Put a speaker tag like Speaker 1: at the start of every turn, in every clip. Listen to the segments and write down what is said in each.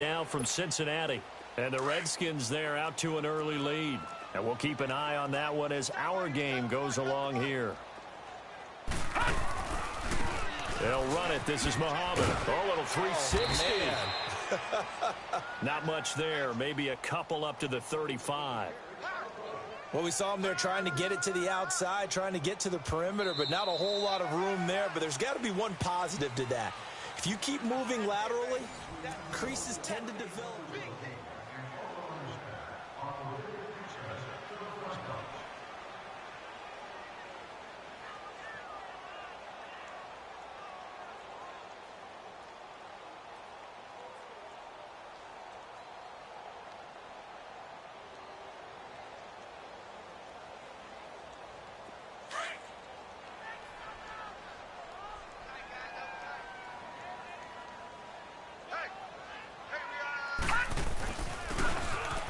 Speaker 1: Now from Cincinnati. And the Redskins there out to an early lead. And we'll keep an eye on that one as our game goes along here. They'll run it. This is Muhammad. Oh, little 360.
Speaker 2: Oh,
Speaker 1: Not much there. Maybe a couple up to the 35.
Speaker 2: Well, we saw him there trying to get it to the outside, trying to get to the perimeter, but not a whole lot of room there. But there's got to be one positive to that. If you keep moving laterally, creases tend to develop.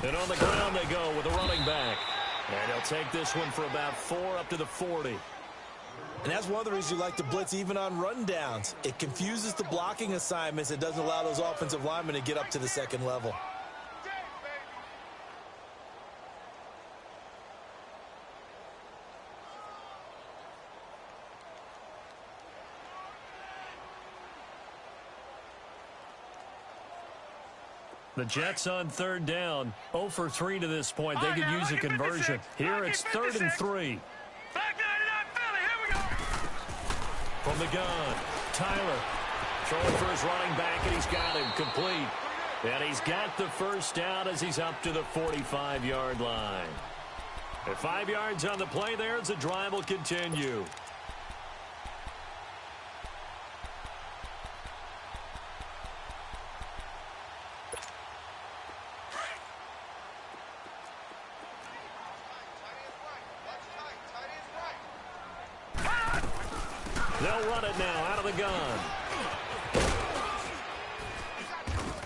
Speaker 1: And on the ground they go with a running back. And he'll take this one for about 4 up to the 40.
Speaker 2: And that's one of the reasons you like to blitz even on rundowns. It confuses the blocking assignments. It doesn't allow those offensive linemen to get up to the second level.
Speaker 1: The Jets on third down. 0 for 3 to this point. They could use a conversion. Here it's 3rd and 3. From the gun, Tyler throwing for his running back, and he's got him complete. And he's got the first down as he's up to the 45-yard line. At 5 yards on the play there as the drive will continue. They'll run it now out of the gun.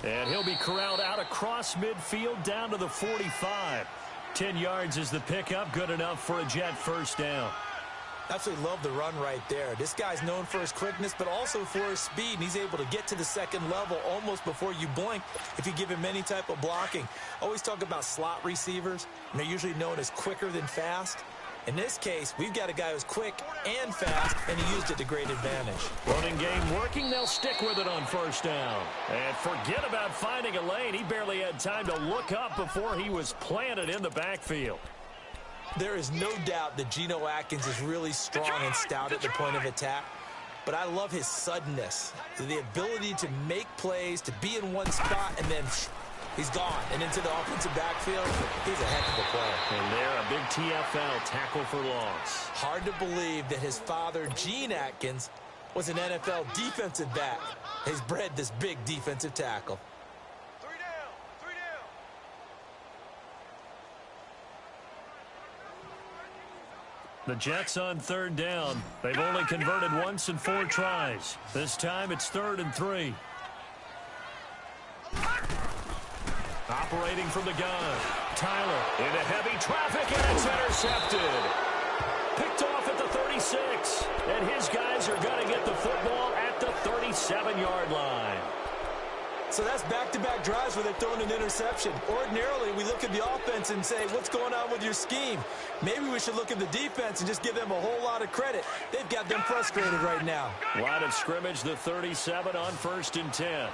Speaker 1: And he'll be corralled out across midfield down to the 45. 10 yards is the pickup. Good enough for a Jet first down.
Speaker 2: Absolutely love the run right there. This guy's known for his quickness, but also for his speed. And he's able to get to the second level almost before you blink if you give him any type of blocking. Always talk about slot receivers, and they're usually known as quicker than fast. In this case, we've got a guy who's quick and fast, and he used it to great advantage.
Speaker 1: Running game working. They'll stick with it on first down. And forget about finding a lane. He barely had time to look up before he was planted in the backfield.
Speaker 2: There is no doubt that Geno Atkins is really strong and stout at the point of attack. But I love his suddenness, the ability to make plays, to be in one spot, and then he's gone. And into the offensive backfield, he's a heck of a player.
Speaker 1: And there, a big TFL, tackle for loss.
Speaker 2: Hard to believe that his father, Gene Atkins, was an NFL defensive back. He's bred this big defensive tackle.
Speaker 1: The Jets on third down. They've only converted once in 4 tries. This time it's 3rd and 3. Operating from the gun. Tyler into heavy traffic, and it's intercepted. Picked off at the 36. And his guys are going to get the football at the 37-yard line.
Speaker 2: So that's back-to-back drives where they've thrown an interception. Ordinarily, we look at the offense and say, what's going on with your scheme? Maybe we should look at the defense and just give them a whole lot of credit. They've got them frustrated right now.
Speaker 1: Line of scrimmage, the 37 on 1st and 10.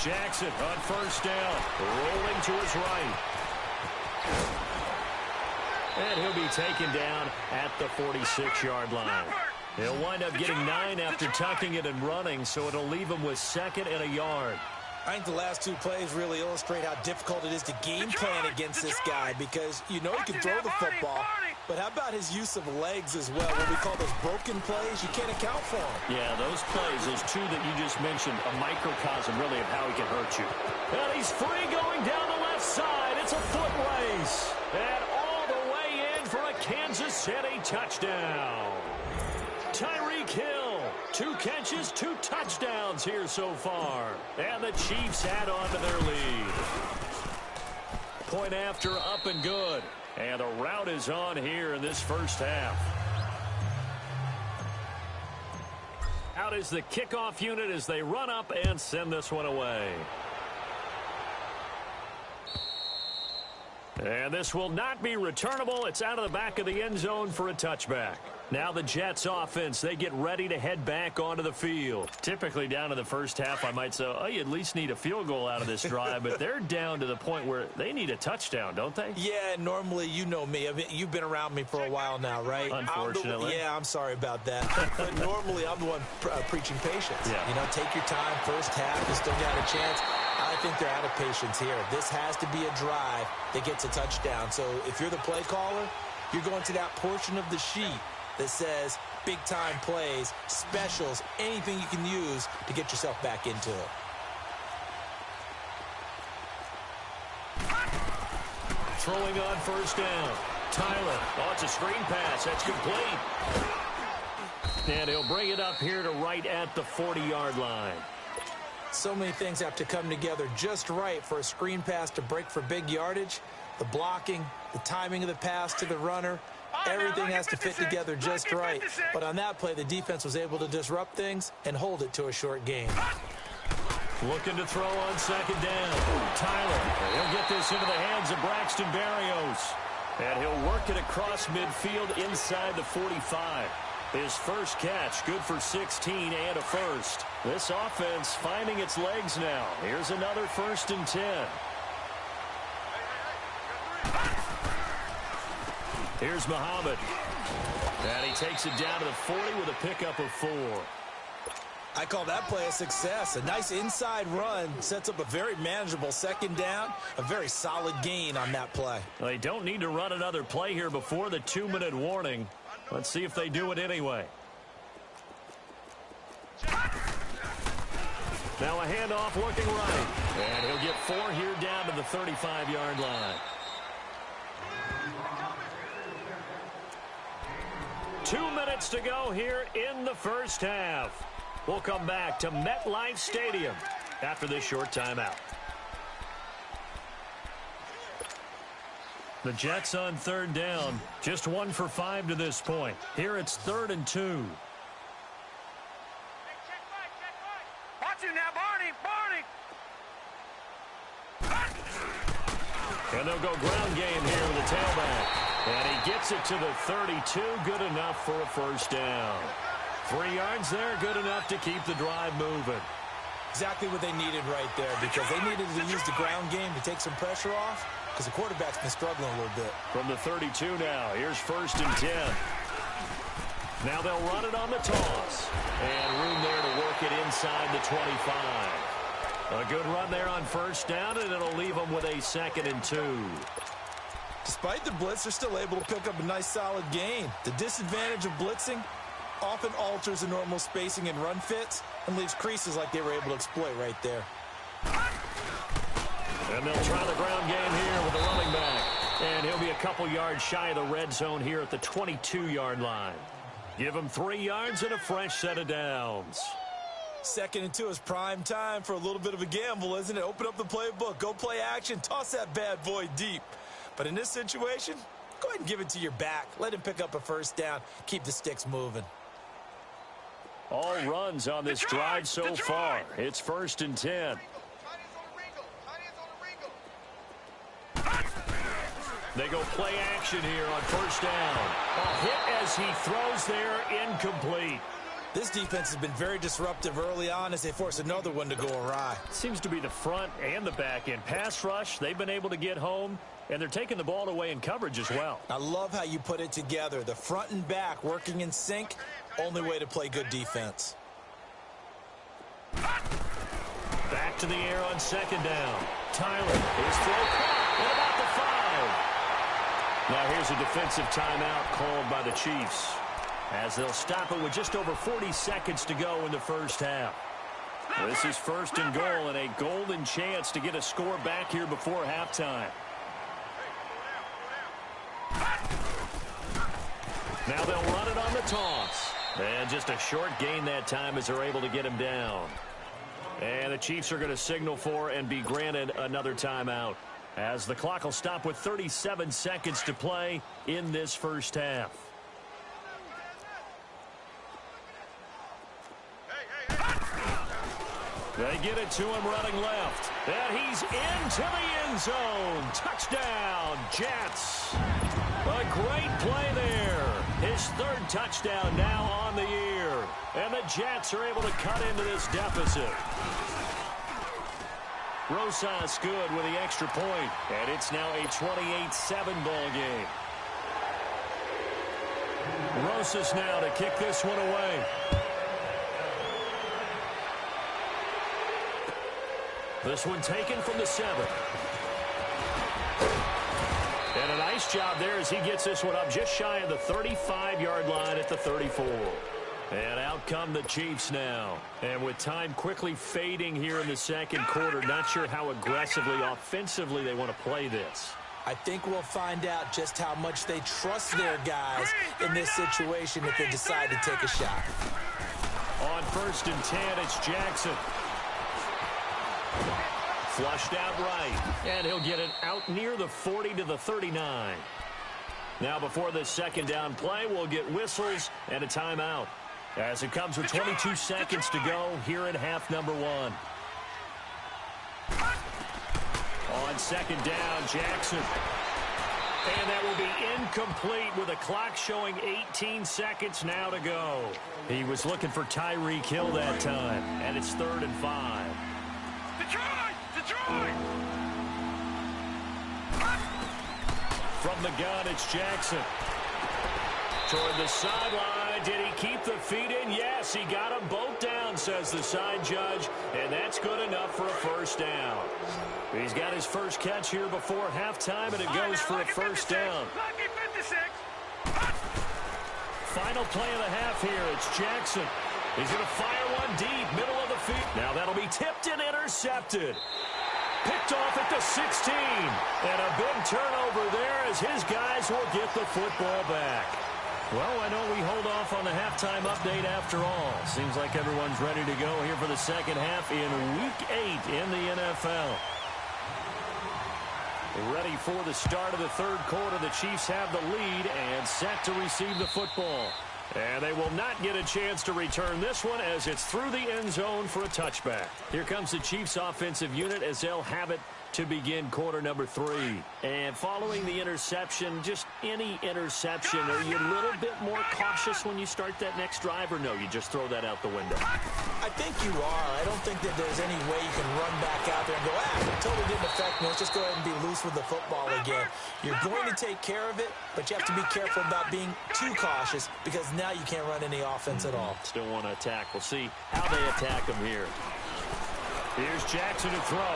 Speaker 1: Jackson on first down, rolling to his right. And he'll be taken down at the 46-yard line. He'll wind up getting 9 after tucking it and running, so it'll leave him with 2nd and a yard.
Speaker 2: I think the last 2 plays really illustrate how difficult it is to game plan against this guy, because you know he can throw the football, but how about his use of legs as well? What we call those broken plays, you can't account for them.
Speaker 1: Yeah, those plays, those 2 that you just mentioned, a microcosm really of how he can hurt you. And he's free going down the left side. It's a foot race. And all the way in for a Kansas City touchdown. Tyreek Hill, 2 catches, 2 touchdowns here so far. And the Chiefs add on to their lead. Point after, up and good. And the rout is on here in this first half. Out out is the kickoff unit as they run up and send this one away. And this will not be returnable. It's out of the back of the end zone for a touchback. Now the Jets offense, they get ready to head back onto the field. Typically down to the first half, I might say, oh, you at least need a field goal out of this drive, but they're down to the point where they need a touchdown, don't they?
Speaker 2: Yeah, normally, you know me. You've been around me for a while now, right?
Speaker 1: Unfortunately.
Speaker 2: I'm sorry about that. But normally, I'm the one preaching patience.
Speaker 1: Yeah.
Speaker 2: You know, take your time, first half, you still got a chance. I think they're out of patience here. This has to be a drive that gets a touchdown. So if you're the play caller, you're going to that portion of the sheet that says big-time plays, specials, anything you can use to get yourself back into it.
Speaker 1: Throwing on first down. Tyler. Oh, it's a screen pass. That's complete. And he'll bring it up here to right at the 40-yard line.
Speaker 2: So many things have to come together just right for a screen pass to break for big yardage. The blocking, the timing of the pass to the runner, everything has to fit together just right. But on that play, the defense was able to disrupt things and hold it to a short gain.
Speaker 1: Looking to throw on second down. Tyler, he'll get this into the hands of Braxton Berrios. And he'll work it across midfield inside the 45. His first catch, good for 16 and a first. This offense finding its legs now. Here's another 1st and 10. Here's Muhammad. And he takes it down to the 40 with a pickup of 4.
Speaker 2: I call that play a success. A nice inside run sets up a very manageable second down. A very solid gain on that play.
Speaker 1: They don't need to run another play here before the 2-minute warning. Let's see if they do it anyway. Now a handoff looking right. And he'll get 4 here down to the 35-yard line. 2 minutes to go here in the first half. We'll come back to MetLife Stadium after this short timeout. The Jets on third down, just 1 for 5 to this point. Here it's 3rd and 2.
Speaker 3: Watch you now, Barney.
Speaker 1: And they'll go ground game here with the tailback. And he gets it to the 32, good enough for a first down. 3 yards there, good enough to keep the drive moving.
Speaker 2: Exactly what they needed right there, because they needed to use the ground game to take some pressure off, because the quarterback's been struggling a little bit.
Speaker 1: From the 32 now, here's 1st and 10. Now they'll run it on the toss. And room there to work it inside the 25. A good run there on first down, and it'll leave them with a 2nd and 2.
Speaker 2: Despite the blitz, they're still able to pick up a nice solid gain. The disadvantage of blitzing often alters the normal spacing and run fits and leaves creases like they were able to exploit right there.
Speaker 1: And they'll try the ground game here with the running back. And he'll be a couple yards shy of the red zone here at the 22-yard line. Give him 3 yards and a fresh set of downs.
Speaker 2: 2nd and 2 is prime time for a little bit of a gamble, isn't it? Open up the playbook, go play action, toss that bad boy deep. But in this situation, go ahead and give it to your back. Let him pick up a first down. Keep the sticks moving.
Speaker 1: All runs on this drive so far. It's 1st and 10. They go play action here on first down. A hit as he throws there, incomplete.
Speaker 2: This defense has been very disruptive early on as they force another one to go awry.
Speaker 1: Seems to be the front and the back end. Pass rush, they've been able to get home, and they're taking the ball away in coverage as well.
Speaker 2: I love how you put it together. The front and back working in sync, only way to play good defense.
Speaker 1: Back to the air on second down. Tyler, his throw caught at about the 5. Now here's a defensive timeout called by the Chiefs, as they'll stop it with just over 40 seconds to go in the first half. This is 1st and goal and a golden chance to get a score back here before halftime. Now they'll run it on the toss. And just a short gain that time as they're able to get him down. And the Chiefs are going to signal for and be granted another timeout, as the clock will stop with 37 seconds to play in this first half. They get it to him running left. And he's into the end zone. Touchdown, Jets. A great play there. His third touchdown now on the year. And the Jets are able to cut into this deficit. Rosas good with the extra point. And it's now a 28-7 ball game. Rosas now to kick this one away. This one taken from the 7. And a nice job there as he gets this one up just shy of the 35-yard line at the 34. And out come the Chiefs now. And with time quickly fading here in the second quarter, not sure how aggressively, offensively they want to play this.
Speaker 2: I think we'll find out just how much they trust their guys in this situation if they decide to take a shot.
Speaker 1: On 1st and 10, it's Jackson. Flushed out right. And he'll get it out near the 40 to the 39. Now before this second down play, we'll get whistles and a timeout. As it comes with 22 seconds to go here in half number 1. On second down, Jackson. And that will be incomplete with the clock showing 18 seconds now to go. He was looking for Tyreek Hill that time. And it's 3rd and 5. Detroit! From the gun, it's Jackson. Toward the sideline. Did he keep the feet in? Yes, he got them both down, says the side judge. And that's good enough for a first down. He's got his first catch here before halftime, and it goes for a first down. Final play of the half here. It's Jackson. He's going to fire one deep, middle of the field. Now that'll be tipped and intercepted. Picked off at the 16. And a big turnover there as his guys will get the football back. Well, I know we hold off on the halftime update after all. Seems like everyone's ready to go here for the second half in Week 8 in the NFL. Ready for the start of the third quarter. The Chiefs have the lead and set to receive the football. And they will not get a chance to return this one as it's through the end zone for a touchback. Here comes the Chiefs offensive unit as they'll have it to begin quarter number 3. And following the interception, just any interception, are you a little bit more cautious when you start that next drive, or no, you just throw that out the window?
Speaker 2: I think you are. I don't think that there's any way you can run back out there and go, it totally didn't affect me. Let's just go ahead and be loose with the football again. You're going to take care of it, but you have to be careful about being too cautious because now you can't run any offense at all.
Speaker 1: Still want to attack. We'll see how they attack him here. Here's Jackson to throw.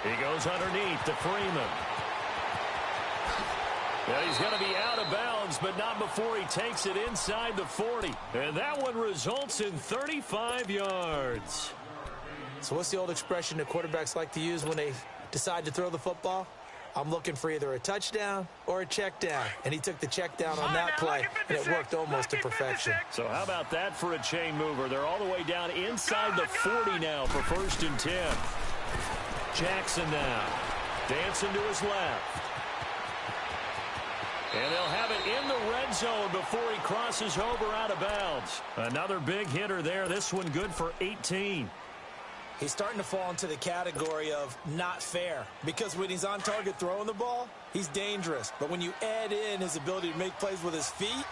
Speaker 1: He goes underneath to Freeman. Well, he's going to be out of bounds, but not before he takes it inside the 40. And that one results in 35 yards.
Speaker 2: So what's the old expression that quarterbacks like to use when they decide to throw the football? I'm looking for either a touchdown or a check down. And he took the check down on that play, and it worked almost to perfection.
Speaker 1: So how about that for a chain mover? They're all the way down inside the 40 now for 1st and 10. Jackson now, dancing to his left. And they'll have it in the red zone before he crosses over out of bounds. Another big hitter there, this one good for 18.
Speaker 2: He's starting to fall into the category of not fair because when he's on target throwing the ball, he's dangerous. But when you add in his ability to make plays with his feet,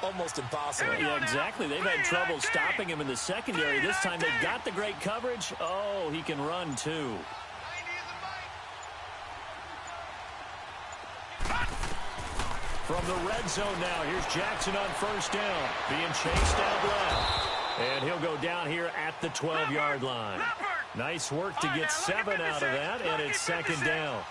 Speaker 2: almost impossible.
Speaker 1: Yeah, exactly. They've had trouble stopping him in the secondary. This time they've got the great coverage. Oh, he can run too. From the red zone now, here's Jackson on 1st down. Being chased out left. And he'll go down here at the 12-yard line. Nice work to get 7 out of that, and it's 2nd down.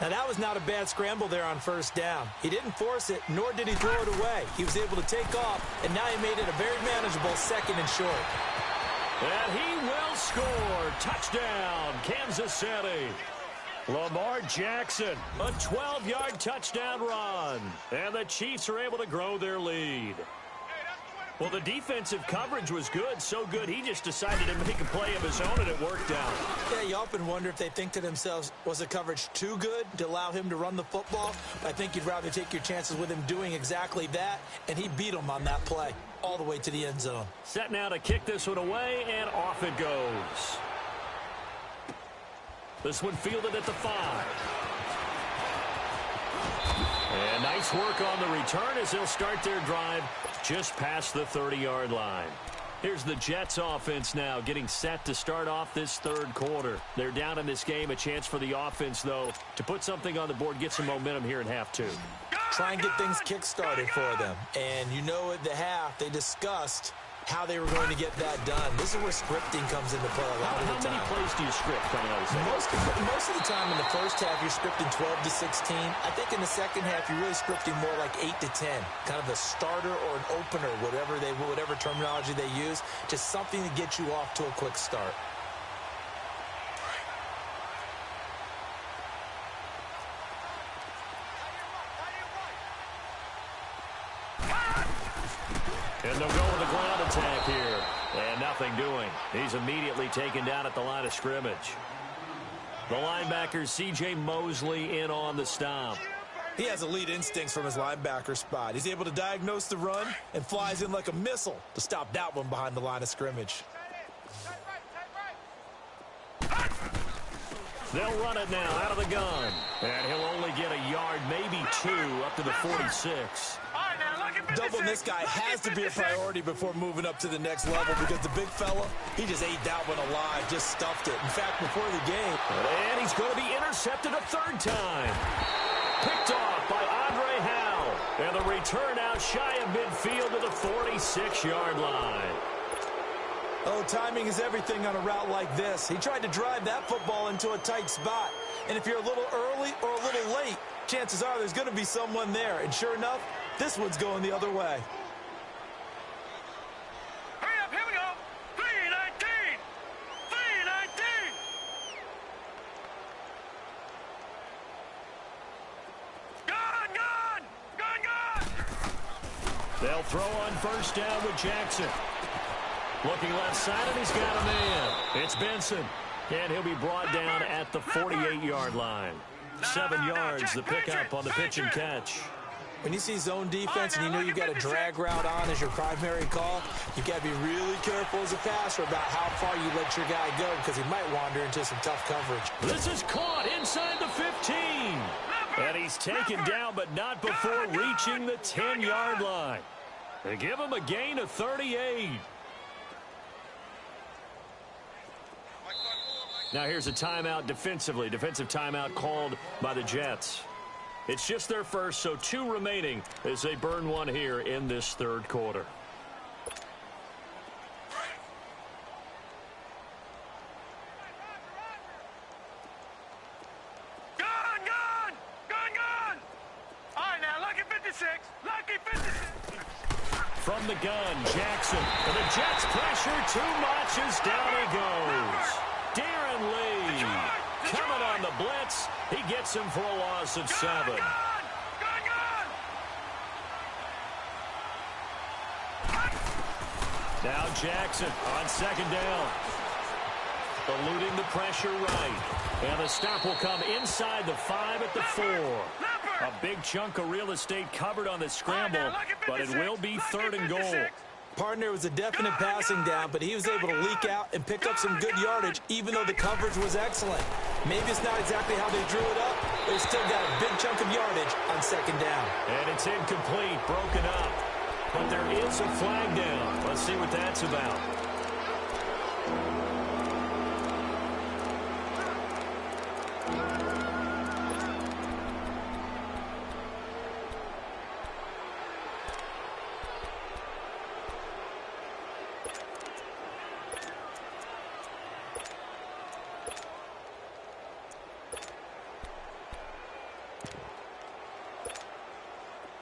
Speaker 2: Now, that was not a bad scramble there on 1st down. He didn't force it, nor did he throw it away. He was able to take off, and now he made it a very manageable 2nd and short.
Speaker 1: And he will score. Touchdown, Kansas City. Lamar Jackson, a 12-yard touchdown run. And the Chiefs are able to grow their lead. Well, the defensive coverage was good, so good he just decided to make a play of his own, and it worked out.
Speaker 2: Yeah, you often wonder if they think to themselves, was the coverage too good to allow him to run the football? I think you'd rather take your chances with him doing exactly that, and he beat him on that play all the way to the end zone.
Speaker 1: Set now to kick this one away, and off it goes. This one fielded at the 5. And nice work on the return as they'll start their drive just past the 30-yard line. Here's the Jets offense now getting set to start off this third quarter. They're down in this game. A chance for the offense, though, to put something on the board, get some momentum here in half 2.
Speaker 2: Try and get things kick-started for them. And you know at the half, they discussed how they were going to get that done. This is where scripting comes into play a lot of the time.
Speaker 1: How many plays do you script coming out of the second?
Speaker 2: Most of the time in the first half, you're scripting 12 to 16. I think in the second half, you're really scripting more like 8 to 10. Kind of a starter or an opener, whatever terminology they use. Just something to get you off to a quick start.
Speaker 1: And they'll go with the ground attack here. And nothing doing. He's immediately taken down at the line of scrimmage. The linebacker, C.J. Mosley, in on the stop.
Speaker 2: He has elite instincts from his linebacker spot. He's able to diagnose the run and flies in like a missile to stop that one behind the line of scrimmage.
Speaker 1: They'll run it now out of the gun. And he'll only get a yard, maybe 2, up to the 46.
Speaker 2: Doubling this guy has to be a priority before moving up to the next level because the big fella, he just ate that one alive, just stuffed it. In fact, before the game.
Speaker 1: And he's going to be intercepted a third time. Picked off by Andre Howe. And the return out shy of midfield to the 46-yard line.
Speaker 2: Oh, timing is everything on a route like this. He tried to drive that football into a tight spot. And if you're a little early or a little late, chances are there's going to be someone there. And sure enough, this one's going the other way.
Speaker 3: Hurry up, here we go. 319. 319. Gone, gone. Gone, gone.
Speaker 1: They'll throw on first down with Jackson. Looking left side, and he's got a man. It's Benson. And he'll be brought down at the 48-yard line. 7 yards, the pickup on the pitch and catch.
Speaker 2: When you see zone defense and you know you've got a drag route on as your primary call, you've got to be really careful as a passer about how far you let your guy go because he might wander into some tough coverage.
Speaker 1: This is caught inside the 15. And he's taken down, but not before reaching the 10-yard line. They give him a gain of 38. Now here's a timeout defensively. Defensive timeout called by the Jets. It's just their first, so 2 remaining as they burn one here in this third quarter.
Speaker 3: Gone, gone. Gone, gone. All right, now, lucky 56. Lucky 56.
Speaker 1: From the gun, Jackson. And the Jets pressure too much as down he goes. Darren Lee coming on the blitz. He gets him for a loss of 7. Now Jackson on second down. Eluding the pressure right. And the stop will come inside the 5 at the 4. A big chunk of real estate covered on the scramble, but it will be 3rd and goal.
Speaker 2: Partner was a definite passing down, but he was able to leak out and pick up some good yardage, even though the coverage was excellent. Maybe it's not exactly how they drew it up, but he still got a big chunk of yardage on second down.
Speaker 1: And it's incomplete, broken up. But there is a flag down. Let's see what that's about.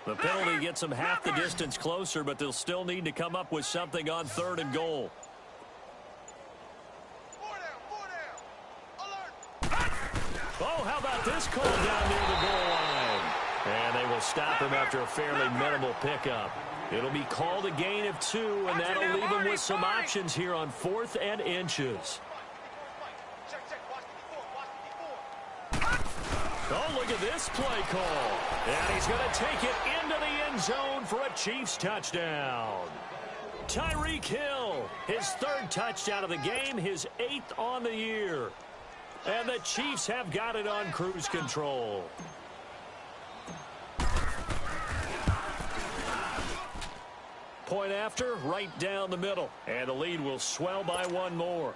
Speaker 1: The penalty gets them half the distance closer, but they'll still need to come up with something on 3rd and goal. Oh, how about this call down near the goal line? And they will stop him after a fairly minimal pickup. It'll be called a gain of 2, and that'll leave them with some options here on 4th and inches. Oh, look at this play call. And he's going to take it into the end zone for a Chiefs touchdown. Tyreek Hill, his 3rd touchdown of the game, his 8th on the year. And the Chiefs have got it on cruise control. Point after, right down the middle. And the lead will swell by one more.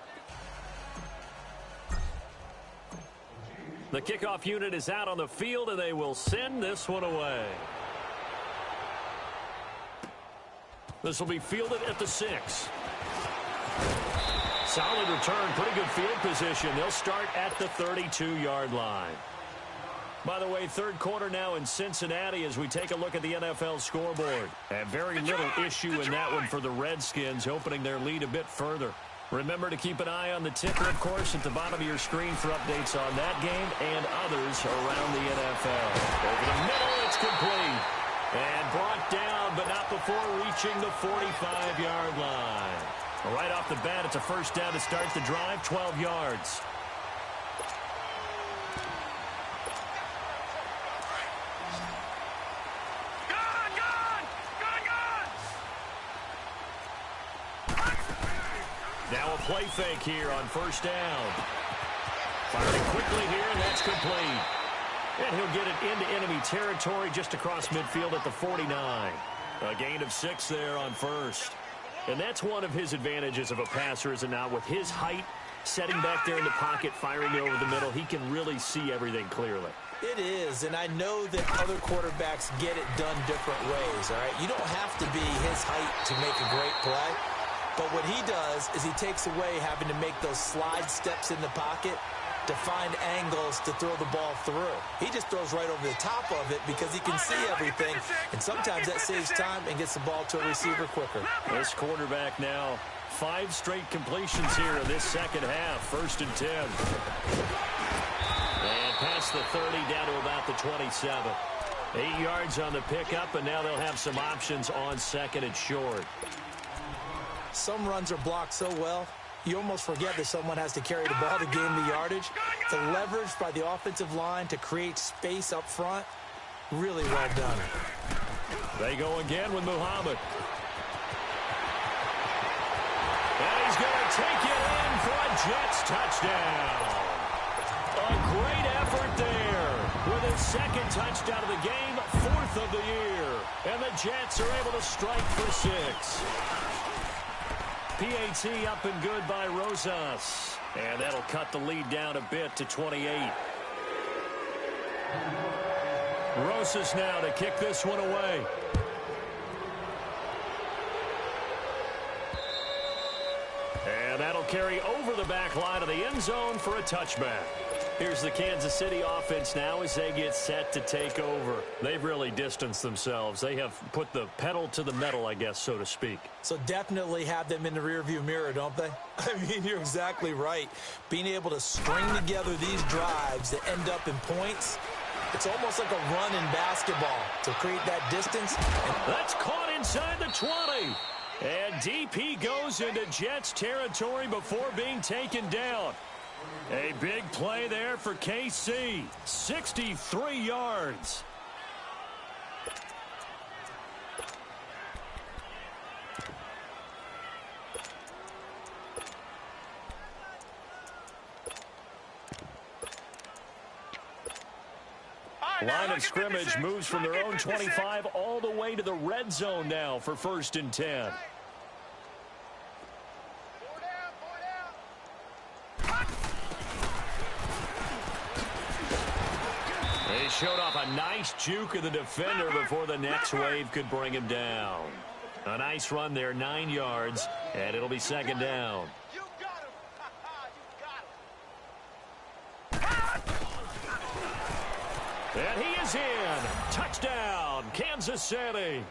Speaker 1: The kickoff unit is out on the field, and they will send this one away. This will be fielded at the 6. Solid return, pretty good field position. They'll start at the 32-yard line. By the way, third quarter now in Cincinnati as we take a look at the NFL scoreboard. And very little issue in that one for the Redskins, opening their lead a bit further. Remember to keep an eye on the ticker, of course, at the bottom of your screen for updates on that game and others around the NFL. Over the middle, it's complete. And brought down, but not before reaching the 45-yard line. Right off the bat, it's a first down to start the drive, 12 yards. Now a play fake here on first down. Firing quickly here, and that's complete. And he'll get it into enemy territory just across midfield at the 49. A gain of 6 there on first. And that's one of his advantages of a passer, is it not? With his height, setting back there in the pocket, firing over the middle, he can really see everything clearly.
Speaker 2: It is, and I know that other quarterbacks get it done different ways, all right? You don't have to be his height to make a great play. But what he does is he takes away having to make those slide steps in the pocket to find angles to throw the ball through. He just throws right over the top of it because he can see everything, and sometimes that saves time and gets the ball to a receiver quicker.
Speaker 1: This quarterback now, 5 straight completions here in this second half. First and 10. And past the 30 down to about the 27. 8 yards on the pickup, and now they'll have some options on second and short.
Speaker 2: Some runs are blocked so well, you almost forget that someone has to carry the ball to gain the yardage. The leverage by the offensive line to create space up front, really well done.
Speaker 1: They go again with Muhammad. And he's going to take it in for a Jets touchdown. A great effort there with his second touchdown of the game, 4th of the year. And the Jets are able to strike for 6. PAT up and good by Rosas. And that'll cut the lead down a bit to 28. Rosas now to kick this one away. And that'll carry over the back line of the end zone for a touchback. Here's the Kansas City offense now as they get set to take over. They've really distanced themselves. They have put the pedal to the metal, I guess, so to speak.
Speaker 2: So definitely have them in the rearview mirror, don't they? I mean, you're exactly right. Being able to string together these drives that end up in points, it's almost like a run in basketball to create that distance.
Speaker 1: That's caught inside the 20. And DP goes into Jets territory before being taken down. A big play there for KC. 63 yards. Line of scrimmage moves from their own 25 all the way to the red zone now for 1st and 10. They showed off a nice juke of the defender before the next wave could bring him down. A nice run there, 9 yards, and it'll be 2nd down. And he is in. Touchdown, Kansas City.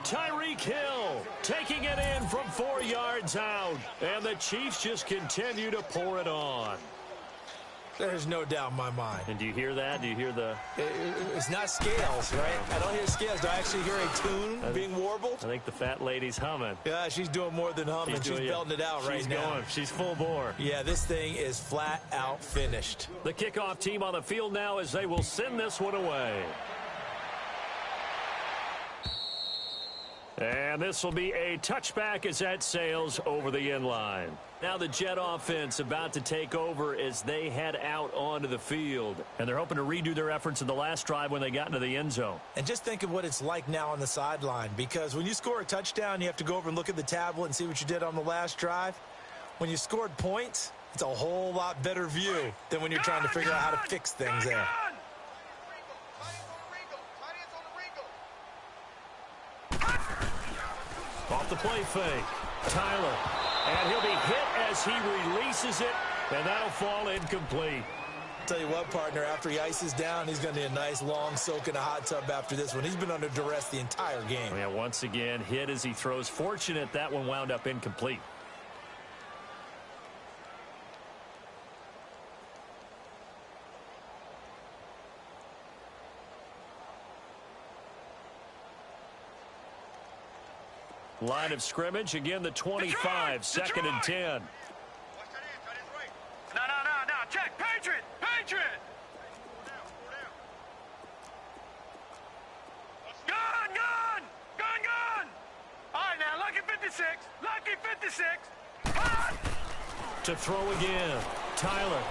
Speaker 1: Tyreek Hill taking it in from 4 yards out. And the Chiefs just continue to pour it on.
Speaker 2: There's no doubt in my mind.
Speaker 1: And do you hear that? Do you hear the...
Speaker 2: It's not scales, right? I don't hear scales. Do I actually hear a tune being warbled?
Speaker 1: I think the fat lady's humming.
Speaker 2: Yeah, she's doing more than humming. She's belting it out right now.
Speaker 1: She's full bore.
Speaker 2: Yeah, this thing is flat out finished.
Speaker 1: The kickoff team on the field now as they will send this one away. And this will be a touchback as that sails over the end line. Now the Jet offense about to take over as they head out onto the field. And they're hoping to redo their efforts in the last drive when they got into the end zone.
Speaker 2: And just think of what it's like now on the sideline, because when you score a touchdown, you have to go over and look at the tablet and see what you did on the last drive. When you scored points, it's a whole lot better view than when you're trying to figure out how to fix things there.
Speaker 1: Off the play fake, Tyler. And he'll be hit as he releases it, and that'll fall incomplete.
Speaker 2: Tell you what, partner, after he ices down, he's going to need a nice long soak in a hot tub after this one. He's been under duress the entire game.
Speaker 1: Yeah, once again, hit as he throws. Fortunate that one wound up incomplete. Line of scrimmage, again the 25, second and 10.
Speaker 3: No, check, Patriot! Gun! All right, now, lucky 56.
Speaker 1: To throw again, Tyler.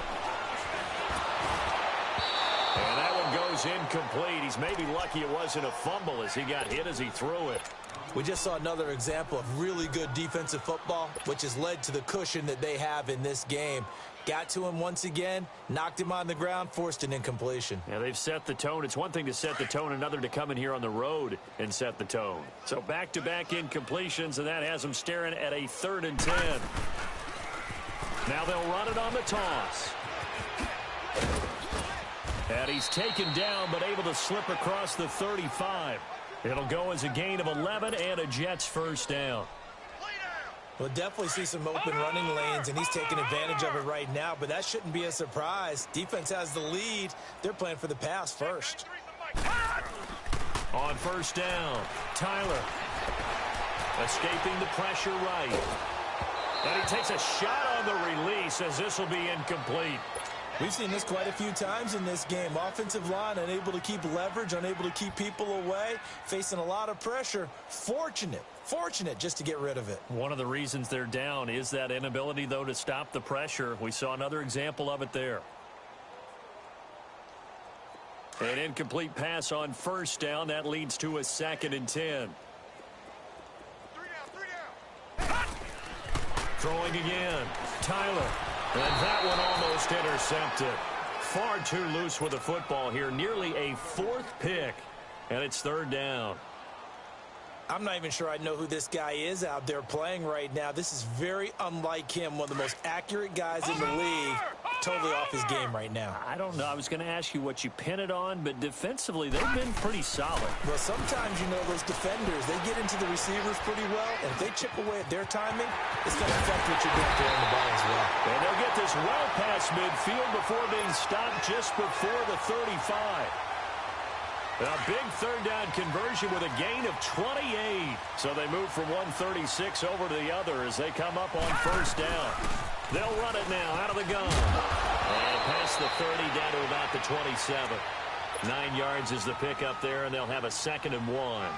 Speaker 1: And that one goes incomplete. He's maybe lucky it wasn't a fumble as he got hit as he threw it.
Speaker 2: We just saw another example of really good defensive football, which has led to the cushion that they have in this game. Got to him once again, knocked him on the ground, forced an incompletion.
Speaker 1: Yeah, they've set the tone. It's one thing to set the tone, another to come in here on the road and set the tone. So back-to-back incompletions, and that has them staring at a 3rd and 10. Now they'll run it on the toss. And he's taken down, but able to slip across the 35. It'll go as a gain of 11 and a Jets first down.
Speaker 2: We'll definitely see some open running lanes, and he's taking advantage of it right now, but that shouldn't be a surprise. Defense has the lead. They're playing for the pass first.
Speaker 1: On first down, Tyler. Escaping the pressure right. And he takes a shot on the release as this will be incomplete.
Speaker 2: We've seen this quite a few times in this game. Offensive line unable to keep leverage, unable to keep people away, facing a lot of pressure. Fortunate just to get rid of it.
Speaker 1: One of the reasons they're down is that inability, though, to stop the pressure. We saw another example of it there. An incomplete pass on first down. That leads to a 2nd and 10. Throwing again. Tyler. And that one almost intercepted. Far too loose with the football here. Nearly a 4th pick. And it's 3rd down.
Speaker 2: I'm not even sure I know who this guy is out there playing right now. This is very unlike him. One of the most accurate guys in the league. Totally off his game right now.
Speaker 1: I don't know. I was going to ask you what you pin it on, but defensively, they've been pretty solid.
Speaker 2: Well, sometimes, you know, those defenders, they get into the receivers pretty well, and if they chip away at their timing, it's going to affect what you're doing throwing the ball as well.
Speaker 1: And they'll get this well past midfield before being stopped just before the 35. A big 3rd down conversion with a gain of 28. So they move from 136 over to the other as they come up on first down. They'll run it now out of the gun. And past the 30 down to about the 27. 9 yards is the pickup there, and they'll have a 2nd and 1.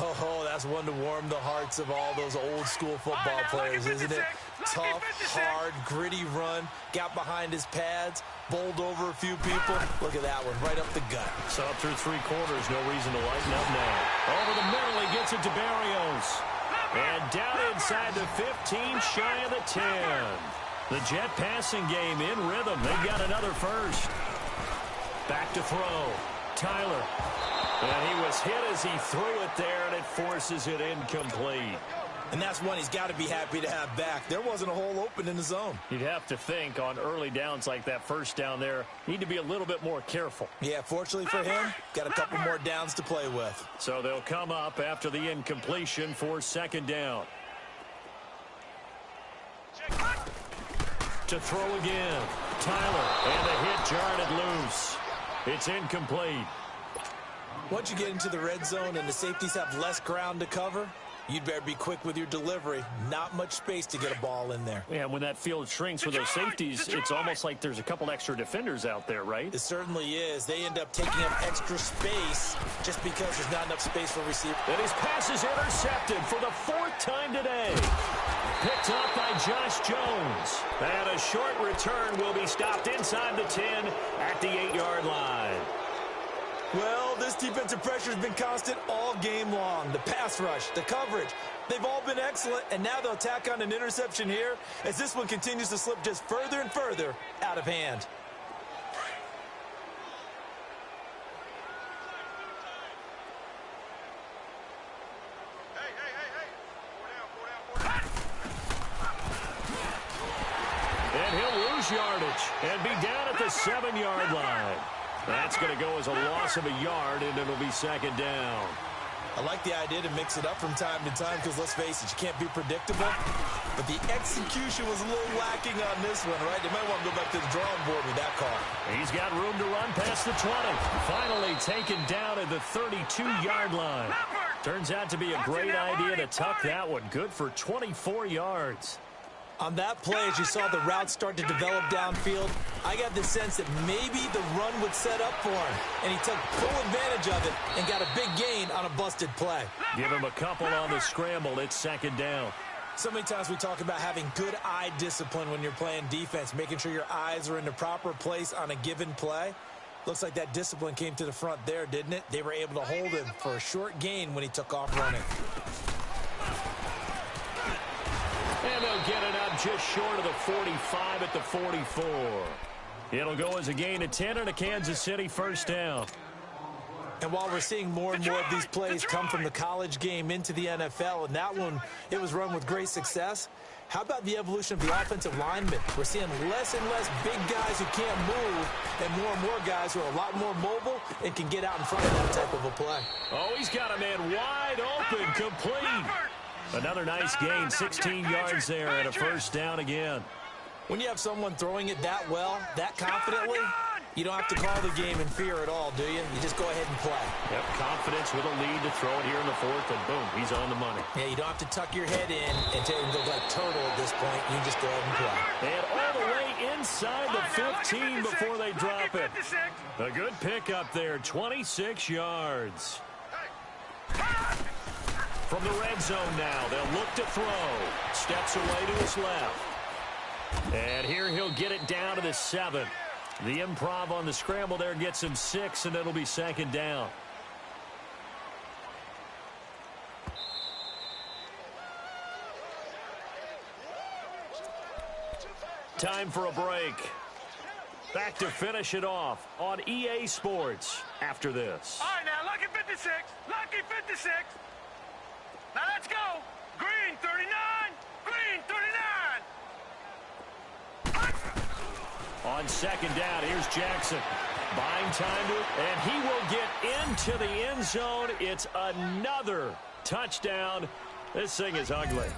Speaker 2: Oh, that's one to warm the hearts of all those old school football players, isn't it? Tough, hard, gritty run, got behind his pads, bowled over a few people. Look at that one, right up the gut.
Speaker 1: So up through 3 quarters, no reason to lighten up now. Over the middle, he gets it to Barrios. And down inside the 15, shy of the 10. The Jet passing game in rhythm. They've got another first. Back to throw. Tyler. And he was hit as he threw it there, and it forces it incomplete.
Speaker 2: And that's one he's got to be happy to have back. There wasn't a hole open in the zone.
Speaker 1: You'd have to think on early downs like that first down there, need to be a little bit more careful.
Speaker 2: Yeah, fortunately for him, got a couple more downs to play with.
Speaker 1: So they'll come up after the incompletion for 2nd down. To throw again. Tyler, and the hit jarred it loose. It's incomplete.
Speaker 2: Once you get into the red zone and the safeties have less ground to cover, You'd better be quick with your delivery. Not much space to get a ball in there.
Speaker 1: Yeah, when that field shrinks with those safeties, it's almost like there's a couple extra defenders out there, right?
Speaker 2: It certainly is. They end up taking up extra space just because there's not enough space for receivers.
Speaker 1: And his pass is intercepted for the 4th time today. Picked up by Josh Jones. And a short return will be stopped inside the 10 at the 8-yard line.
Speaker 2: Well, this defensive pressure has been constant all game long. The pass rush, the coverage, they've all been excellent, and now they'll tack on an interception here as this one continues to slip just further and further out of hand.
Speaker 1: And he'll lose yardage and be down at the 7-yard line. That's going to go as a loss of a yard, and it'll be 2nd down.
Speaker 2: I like the idea to mix it up from time to time because, let's face it, you can't be predictable. But the execution was a little lacking on this one, right? They might want to go back to the drawing board with that call.
Speaker 1: He's got room to run past the 20. Finally taken down at the 32-yard line. Turns out to be a great idea to tuck that one. Good for 24 yards.
Speaker 2: On that play, as you saw the route start to develop downfield, I got the sense that maybe the run would set up for him, and he took full advantage of it and got a big gain on a busted play.
Speaker 1: Give him a couple on the scramble. It's 2nd down.
Speaker 2: So many times we talk about having good eye discipline when you're playing defense, making sure your eyes are in the proper place on a given play. Looks like that discipline came to the front there, didn't it? They were able to hold him for a short gain when he took off running.
Speaker 1: And they'll get it up just short of the 45 at the 44. It'll go as a gain of 10 and a Kansas City 1st down.
Speaker 2: And while we're seeing more and more of these plays come from the college game into the NFL, and that one, it was run with great success, how about the evolution of the offensive linemen? We're seeing less and less big guys who can't move and more guys who are a lot more mobile and can get out in front of that type of a play.
Speaker 1: Oh, he's got a man wide open, complete. Another nice gain, 16 yards there and a 1st down again.
Speaker 2: When you have someone throwing it that well, that confidently, you don't have to call the game in fear at all, do you? You just go ahead and play.
Speaker 1: Yep, confidence with a lead to throw it here in the 4th, and boom, he's on the money.
Speaker 2: Yeah, you don't have to tuck your head in and go like turtle at this point. You just go ahead and play.
Speaker 1: And all the way inside the 15 before they drop it. A good pickup there, 26 yards. From the red zone now, they'll look to throw. Steps away to his left. And here he'll get it down to the 7. The improv on the scramble there gets him 6, and it'll be 2nd down. Time for a break. Back to finish it off on EA Sports after this.
Speaker 3: All right, now, lucky 56. Lucky 56. Now, let's go. Green, 39. Green, 39.
Speaker 1: On 2nd down, here's Jackson. Buying time to, and he will get into the end zone. It's another touchdown. This thing is ugly.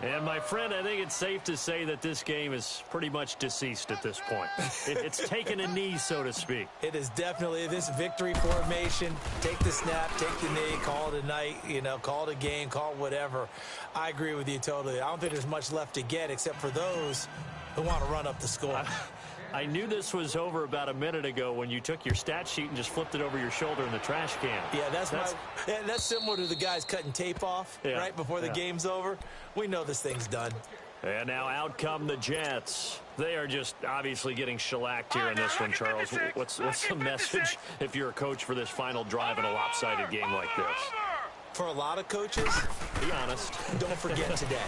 Speaker 1: And, my friend, I think it's safe to say that this game is pretty much deceased at this point. It's taken a knee, so to speak.
Speaker 2: It is definitely this victory formation. Take the snap, take the knee, call it a night, call it a game, call it whatever. I agree with you totally. I don't think there's much left to get except for those who want to run up the score.
Speaker 1: I knew this was over about a minute ago when you took your stat sheet and just flipped it over your shoulder in the trash can.
Speaker 2: Yeah, that's similar to the guys cutting tape off right before the game's over. We know this thing's done.
Speaker 1: And now out come the Jets. They are just obviously getting shellacked here in this one, Charles. What's the message if you're a coach for this final drive in a lopsided game like this?
Speaker 2: For a lot of coaches,
Speaker 1: be honest.
Speaker 2: Don't forget today.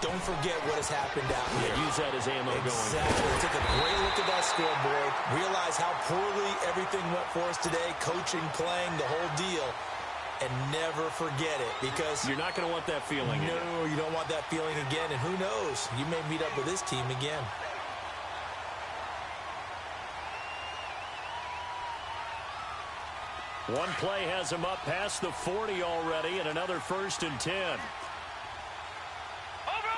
Speaker 2: Don't forget what has happened out here.
Speaker 1: Use that as ammo going.
Speaker 2: Exactly. Take a great look at that scoreboard. Realize how poorly everything went for us today. Coaching, playing, the whole deal. And never forget it because
Speaker 1: you're not going to want that feeling again.
Speaker 2: No, you don't want that feeling again. And who knows? You may meet up with this team again.
Speaker 1: One play has him up past the 40 already, and another 1st and 10.
Speaker 3: Over.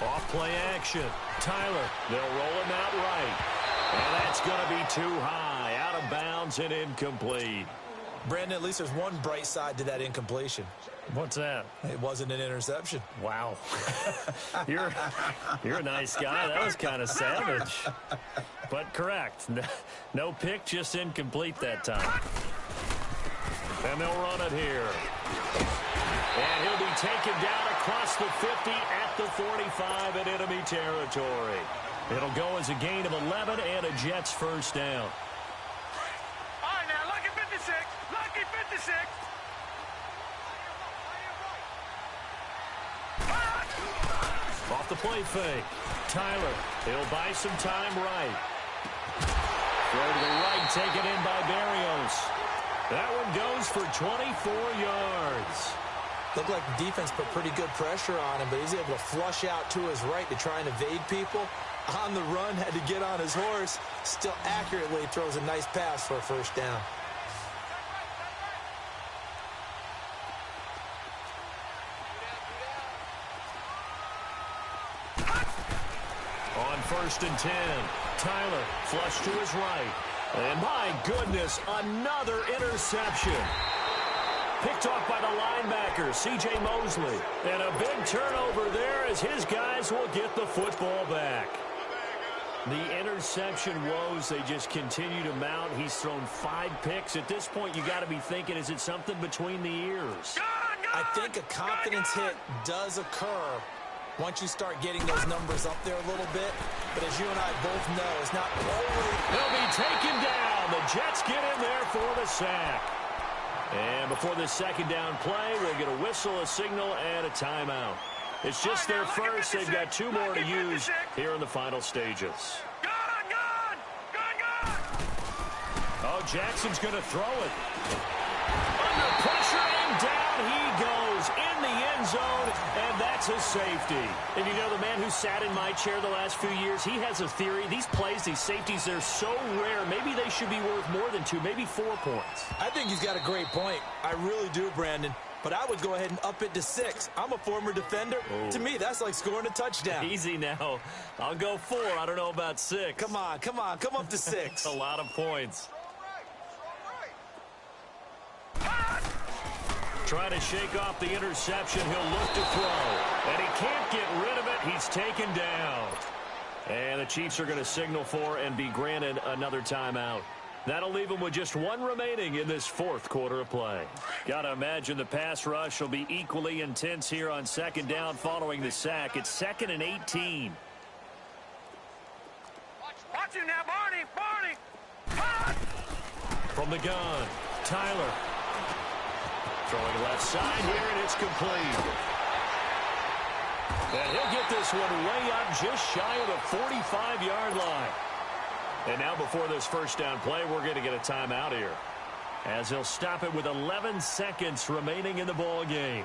Speaker 1: Off play action. Tyler, they'll roll him out right. And that's going to be too high, out of bounds and incomplete.
Speaker 2: Brandon, at least there's one bright side to that incompletion.
Speaker 1: What's that?
Speaker 2: It wasn't an interception.
Speaker 1: Wow. You're a nice guy. That was kind of savage. But correct. No pick, just incomplete that time. And they'll run it here. And he'll be taken down across the 50 at the 45 in enemy territory. It'll go as a gain of 11 and a Jets first down.
Speaker 3: All right, now, lucky 56. Lucky 56.
Speaker 1: Off the play fake. Tyler, he'll buy some time right. Throw to the right, taken in by Barrios. That one goes for 24 yards.
Speaker 2: Looked like the defense put pretty good pressure on him, but he's able to flush out to his right to try and evade people. On the run, had to get on his horse. Still accurately throws a nice pass for a first down.
Speaker 1: On 1st and 10, Tyler flush to his right. And my goodness, another interception. Picked off by the linebacker, C.J. Mosley. And a big turnover there as his guys will get the football back. The interception woes, they just continue to mount. He's thrown 5 picks. At this point, you got to be thinking, is it something between the ears?
Speaker 2: I think a confidence hit does occur once you start getting those numbers up there a little bit. But as you and I both know, it's not always...
Speaker 1: They'll be taken down. The Jets get in there for the sack. And before this second down play, we'll get a whistle, a signal, and a timeout. It's just their first. They've got 2 more to use here in the final stages. Oh, Jackson's going to throw it. Under pressure, and down he goes in the end zone, and that's a safety. And you know, the man who sat in my chair the last few years, he has a theory. These plays, these safeties, they're so rare. Maybe they should be worth more than 2, maybe 4 points.
Speaker 2: I think he's got a great point. I really do, Brandon. But I would go ahead and up it to 6. I'm a former defender.
Speaker 1: Oh.
Speaker 2: To me, that's like scoring a touchdown.
Speaker 1: Easy now. I'll go 4. I don't know about 6.
Speaker 2: Come on. Come up to 6.
Speaker 1: A lot of points. Trying to shake off the interception. He'll look to throw. And he can't get rid of it. He's taken down. And the Chiefs are going to signal for and be granted another timeout. That'll leave them with just 1 remaining in this 4th quarter of play. Got to imagine the pass rush will be equally intense here on 2nd down following the sack. It's 2nd and 18.
Speaker 3: Watch him now, Barney.
Speaker 1: From the gun, Tyler. Throwing left side here, and it's complete. And he'll get this one way up just shy of the 45-yard line. And now before this first down play, we're going to get a timeout here, as he'll stop it with 11 seconds remaining in the ball game.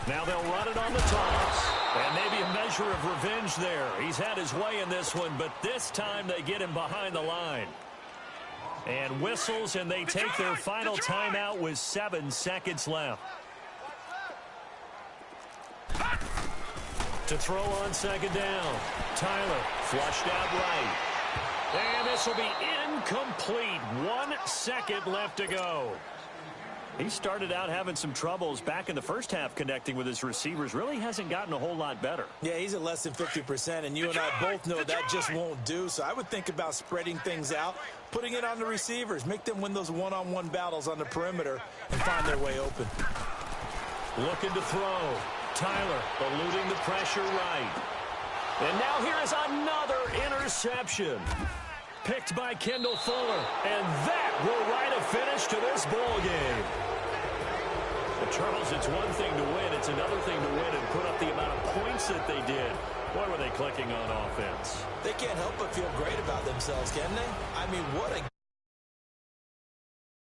Speaker 1: Now they'll run it on the toss. And maybe a measure of revenge there. He's had his way in this one, but this time they get him behind the line. And whistles, and they take their final timeout with 7 seconds left. To throw on 2nd down. Tyler flushed out right. And this will be incomplete. 1 second left to go. He started out having some troubles back in the first half connecting with his receivers. Really hasn't gotten a whole lot better.
Speaker 2: Yeah, he's at less than 50%, and you and I both know that just won't do. So I would think about spreading things out, putting it on the receivers, make them win those one-on-one battles on the perimeter and find their way open.
Speaker 1: Looking to throw. Tyler eluding the pressure right. And now here is another interception. Picked by Kendall Fuller. And that will write a finish to this ball game. But Charles, it's one thing to win. It's another thing to win and put up the amount of points that they did. Boy, were they clicking on offense.
Speaker 2: They can't help but feel great about themselves, can they? I mean, what a